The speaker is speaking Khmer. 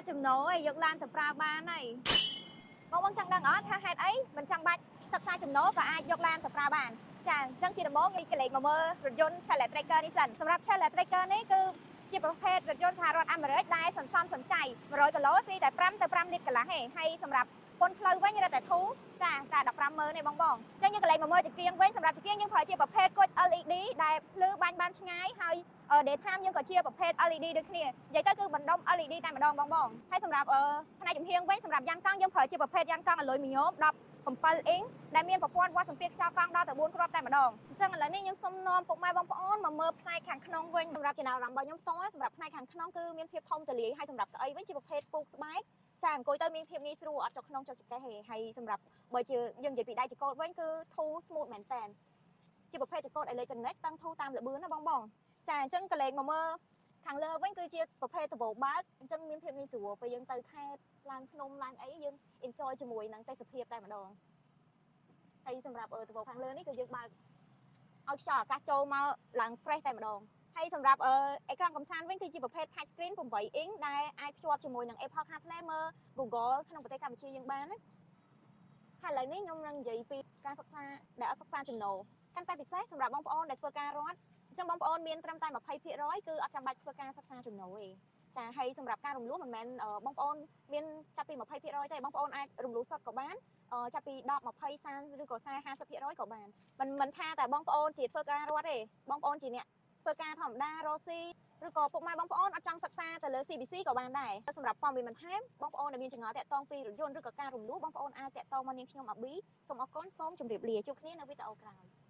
ចំណូលឯងយកឡានទៅប្រើបានហើយបងចង់ដឹងអត់ថាហេតុអីមិនចាំបាច់សិក្សាចំណូលក៏អាចយកឡានទៅប្រើបានចាអញ្ចឹងជាដំបូងនេះកលេចមកមើលរថយន្ត Chevrolet Tracker នេះសិនសម្រាប់ Chevrolet Tracker នេះគឺជាប្រភេទរថយន្តសហរដ្ឋអាមេរិកដែលសន្សំសំចៃ100គីឡូស៊ីតែ5ទៅ5លីត្រកន្លះទេហើយសម្រាប់ពន្ធផ្លូវវិញរត់តែធូរចា150000ទេបងអញ្ចឹងយើងកលេចមកមើលចង្កៀងវិញសម្រាប់ចង្កៀងយើងប្រើជាប្រភេទគុជ LED ដែលភ្លឺបាញ់បានឆ្ងាយហើយ daytime យើងក៏ជាប្រភេទ LED ដូចគ្នានិយាយទៅគឺបណ្ដុំ LED តែម្ដងបងហើយសម្រាប់ផ្នែកចំហៀងវិញសម្រាប់យ៉ាន់កង់យើងប្រើជាប្រភេទយ៉ាន់កង់ Aluminum 17អ៊ីងដែលមានប្រព័ន្ធវាស់សម្ពាធខ្យល់កង់ដល់ទៅ4គ្រាប់តែម្ដងអញ្ចឹងឥឡូវនេះខ្ញុំសូមនាំពុកម៉ែបងប្អូនមកមើលផ្នែកខាងក្នុងវិញសម្រាប់ចំណាប់អារម្មណ៍របស់ខ្ញុំផ្ទាល់សម្រាប់ផ្នែកខាងក្នុងគឺមានភាពធំទូលាយហើយសម្រាប់កៅអីវិញជាប្រភេទពូកស្បែកចាអង្គុយទៅមានភាពងាយស្រួលអត់ចុកក្នុងចុកចង្កេះទេហើយសម្រាប់បើជាយើងនិយាយពីដៃចង្កូតវិញគឺធូរ smooth មែនតើជាប្រភេទចង្កូត electronic តាំងធូរតាមល្បឿនណាបងចាអញ្ចឹងកលេចមកមើលខាងលើវិញគឺជាប្រភេទតបោបើកអញ្ចឹងមានភាពងាយស្រួលពេលយើងទៅខេត្តឡើងភ្នំឡើងអីយើង enjoy ជាមួយនឹងទេសភាពតែម្ដងហើយសម្រាប់តបោខាងលើនេះគឺយើងបើកឲ្យខ្យល់អាកាសចូលមកឡើង fresh តែម្ដងហើយសម្រាប់អេក្រង់កំសាន្តវិញគឺជាប្រភេទ touch screen 8អ៊ីងដែលអាចភ្ជាប់ជាមួយនឹង Apple CarPlay មើល Google ក្នុងប្រទេសកម្ពុជាយើងបានណាហើយឥឡូវនេះខ្ញុំនឹងនិយាយពីការសិក្សាដែលអត់សិក្សាចំណូលកាន់តែពិសេសសម្រាប់បងប្អូនដែលធ្វើការរត់អញ្ចឹងបងប្អូនមានត្រឹមតែ20%គឺអត់ចាំបាច់ធ្វើការសិក្សាចំណូលទេចាហើយសម្រាប់ការរំលោះមិនមែនបងប្អូនមានចាប់ពី20%ទេបងប្អូនអាចរំលោះសុទ្ធក៏បានចាប់ពី10 20 30ឬក៏40-50%ក៏បានមិនថាតែបងប្អូនជាធ្វើការរត់ទេបងប្អូនជាអ្នកធ្វើការធម្មតារកស៊ីឬក៏ពុកម៉ែបងប្អូនអត់ចង់សិក្សាទៅលើ CBC ក៏បានដែរសម្រាប់ព័ត៌មានបន្ថែមបងប្អូនដែលមានចម្ងល់តាក់ទងពីរថយន្តឬក៏ការរំលោះបងប្អូនអាចតាក់ទងមកនាងខ្ញុំអាប៊ីសូមអរគុណសូមជម្រាបលាជួបគ្នានៅវីដេអូក្រោយ